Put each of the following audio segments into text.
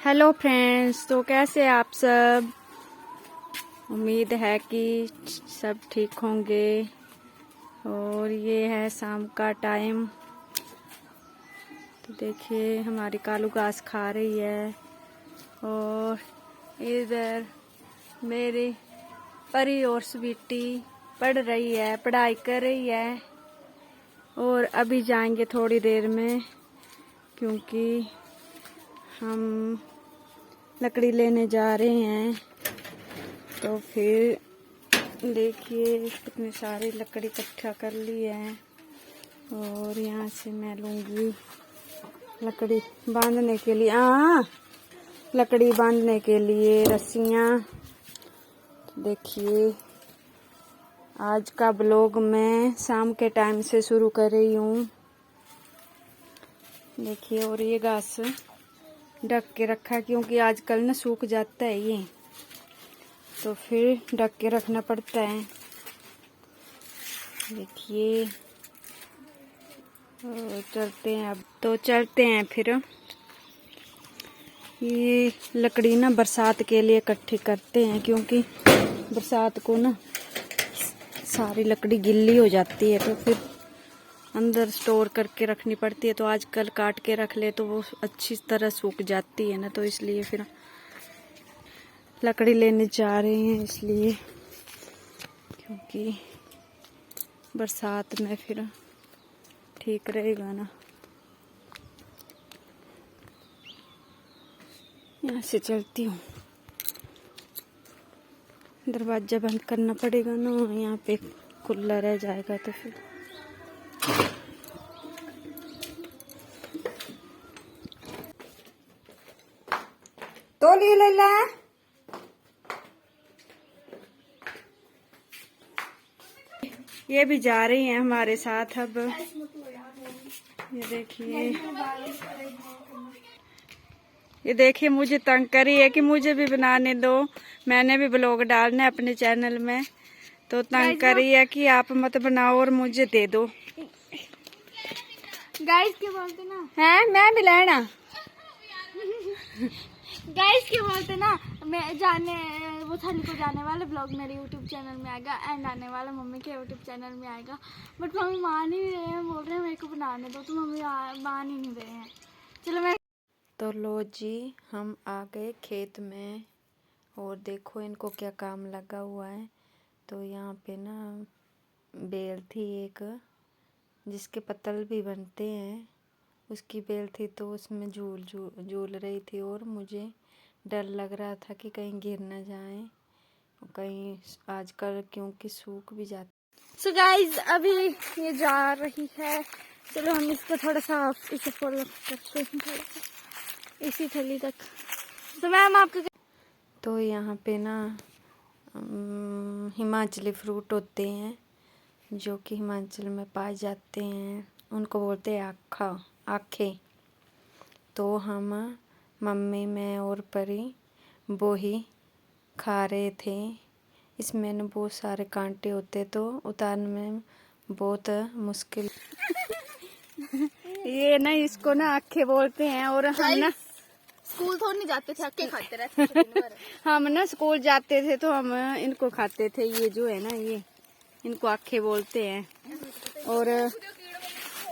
Hello friends, तो कैसे आप सब। उम्मीद है कि सब ठीक होंगे। और ये है शाम का टाइम। तो देखिए हमारी कालू घास खा रही है और इधर मेरी परी और स्वीटी पढ़ रही है, पढ़ाई कर रही है। और अभी जाएंगे थोड़ी देर में, क्योंकि हम लकड़ी लेने जा रहे हैं। तो फिर देखिए कितने सारे लकड़ी इकट्ठा कर ली है। और यहाँ से मैं लूँगी लकड़ी बांधने के लिए, लकड़ी बांधने के लिए रस्सियाँ। देखिए आज का ब्लॉग मैं शाम के टाइम से शुरू कर रही हूँ। देखिए, और ये घास ढक के रखा, क्योंकि आजकल ना सूख जाता है ये, तो फिर ढक के रखना पड़ता है। देखिए चलते हैं अब, तो चलते हैं फिर। ये लकड़ी ना बरसात के लिए इकट्ठी करते हैं, क्योंकि बरसात को ना सारी लकड़ी गिल्ली हो जाती है, तो फिर अंदर स्टोर करके रखनी पड़ती है। तो आजकल काट के रख ले तो वो अच्छी तरह सूख जाती है ना, तो इसलिए फिर लकड़ी लेने जा रहे हैं, इसलिए क्योंकि बरसात में फिर ठीक रहेगा ना। यहाँ से चलती हूँ, दरवाजा बंद करना पड़ेगा ना, यहाँ पे खुला रह जाएगा तो फिर। तो ले ला। ये भी जा रही हैं हमारे साथ अब। ये देखिए मुझे तंग करी है कि मुझे भी बनाने दो, मैंने भी ब्लॉग डालना है अपने चैनल में। तो तंग करी है कि आप मत बनाओ और मुझे दे दो। गाइस क्या बोलते ना है, मैं भी लेना। गाइस क्या बोलते ना, मैं जाने वो थाली को जाने वाले ब्लॉग मेरे यूट्यूब चैनल में आएगा, एंड आने वाला मम्मी के यूट्यूब चैनल में आएगा। बट मम्मी मान ही नहीं रहे हैं, बोल रहे हैं मेरे को बनाने दो, तो मम्मी मान ही नहीं रहे हैं। चलो मैं तो लो जी, हम आ गए खेत में। और देखो इनको क्या काम लगा हुआ है। तो यहाँ पे ना बेल थी एक, जिसके पत्तल भी बनते हैं, उसकी बेल थी, तो उसमें झूल रही थी। और मुझे डर लग रहा था कि कहीं गिर ना जाए, कहीं आजकल क्योंकि सूख भी जाती। सो गाइस अभी ये जा रही है। चलो हम इसको थोड़ा सा इसे फॉलो करते हैं, थोड़ा सा इसी थैली तक। तो मैम आपको तो यहाँ पे ना हिमाचली फ्रूट होते हैं, जो कि हिमाचल में पाए जाते हैं, उनको बोलते हैं आखे। तो हम मम्मी, मैं और परी वो ही खा रहे थे। इसमें ना बहुत सारे कांटे होते, तो उतारने में बहुत मुश्किल। ये ना इसको ना आखे बोलते हैं। और हम ना स्कूल तो नहीं जाते थे, अक्के खाते रहते थे दिन भर। हम ना स्कूल जाते थे तो हम इनको खाते थे। ये जो है ना, ये इनको आखे बोलते हैं। और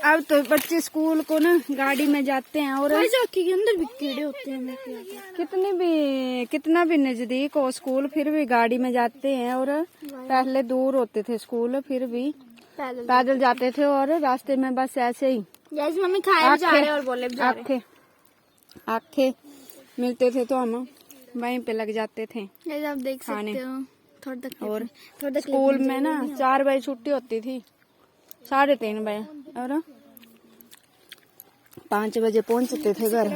अब तो बच्चे स्कूल को ना गाड़ी में जाते हैं, और आखे के अंदर भी कीड़े होते हैं। कितना भी नजदीक हो स्कूल, फिर भी गाड़ी में जाते हैं। और पहले दूर होते थे स्कूल, फिर भी पैदल जाते थे। और रास्ते में बस ऐसे ही मम्मी खाए जा रहे और बोले जा रहे। आखे मिलते थे तो हम वहीं पे लग जाते थे आप देख खाने। सकते हो थोड़ा तक। और स्कूल में ना 4 बजे छुट्टी होती थी, 3:30 बजे, और 5 बजे पहुंचते थे घर।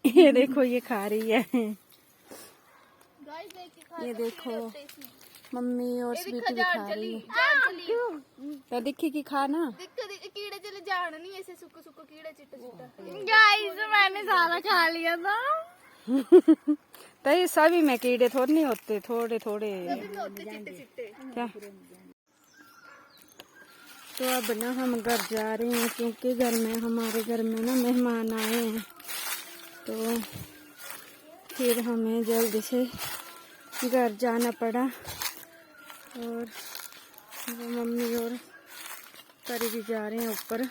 ये देखो ये खा रही है। ये देखो मम्मी और स्वीटी भी खा रही है। तो देखी कि खाना कीड़े चले जाना नहीं, ऐसे सुक्को सुक्को कीड़े चिट्टा। गाइस मैंने सारा खा लिया था। तो ये सभी में कीड़े थोड़े नहीं होते, थोड़े थोड़े क्या। तो अब ना हम घर जा रहे हैं क्योंकि हमारे घर में ना मेहमान आए हैं, तो फिर हमें जल्दी से घर जाना पड़ा। और वो मम्मी और परी भी जा रहे हैं ऊपर,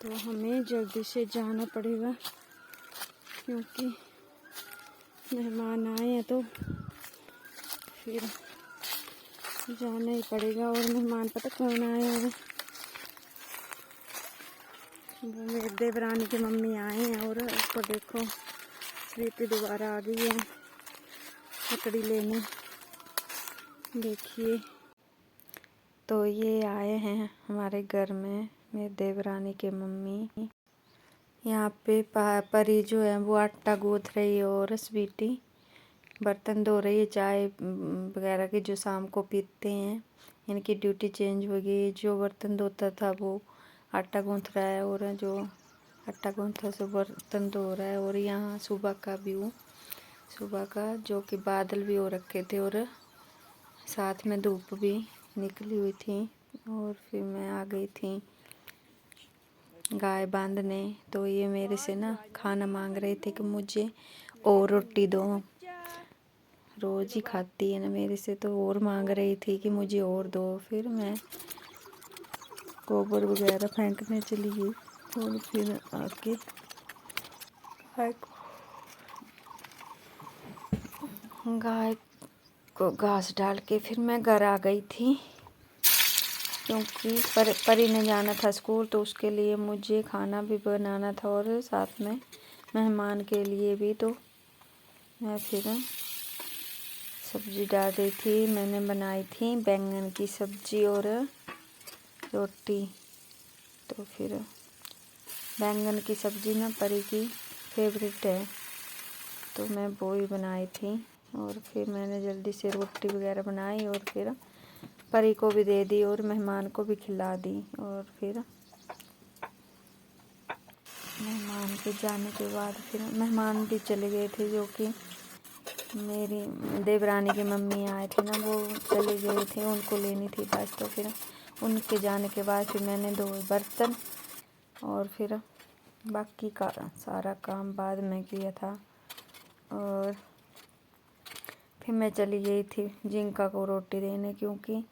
तो हमें जल्दी से जाना पड़ेगा क्योंकि मेहमान आए हैं, तो फिर जाना ही पड़ेगा। और मेहमान पता कौन आए हैं? वो मेरे देवरानी की मम्मी आए हैं। और ऊपर देखो स्वीटी दोबारा आ गई है लकड़ी लेने, देखिए। तो ये आए हैं हमारे घर में मेरे देवरानी के मम्मी। यहाँ पे परी जो है वो आटा गूँथ रही है और स्वीटी बर्तन धो रही है, चाय वगैरह की जो शाम को पीते हैं। इनकी ड्यूटी चेंज हो गई, जो बर्तन धोता था वो आटा गूँथ रहा है और जो आटा गूँथा सो बर्तन धो रहा है। और यहाँ सुबह का व्यू, सुबह का जो कि बादल भी हो रखे थे और साथ में धूप भी निकली हुई थी। और फिर मैं आ गई थी गाय बांधने, तो ये मेरे से ना खाना मांग रहे थे कि मुझे और रोटी दो। रोज़ ही खाती है ना मेरे से, तो और मांग रही थी कि मुझे और दो। फिर मैं गोबर वगैरह फेंकने चली गई और फिर आके गाय को घास डाल के फिर मैं घर आ गई थी क्योंकि परी ने जाना था स्कूल, तो उसके लिए मुझे खाना भी बनाना था और साथ में मेहमान के लिए भी। तो मैं फिर सब्ज़ी डाल रही थी। मैंने बनाई थी बैंगन की सब्ज़ी और रोटी। तो फिर बैंगन की सब्ज़ी ना परी की फेवरेट है, तो मैं वो ही बनाई थी। और फिर मैंने जल्दी से रोटी वगैरह बनाई और फिर परी को भी दे दी और मेहमान को भी खिला दी। और फिर मेहमान के जाने के बाद फिर मेहमान भी चले गए थे, जो कि मेरी देवरानी की मम्मी आए थे ना, वो चले गए थे, उनको लेनी थी बस। तो फिर उनके जाने के बाद फिर मैंने धोए बर्तन और फिर बाकी का सारा काम बाद में किया था। और फिर मैं चली गई थी जिंका को रोटी देने, क्योंकि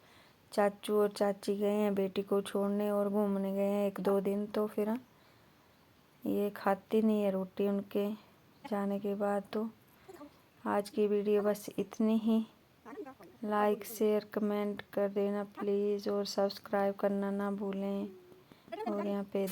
चाचू और चाची गए हैं बेटी को छोड़ने और घूमने गए हैं 1-2 दिन। तो फिर ये खाती नहीं है रोटी उनके जाने के बाद। तो आज की वीडियो बस इतनी ही। लाइक शेयर कमेंट कर देना प्लीज़ और सब्सक्राइब करना ना भूलें। और यहाँ पे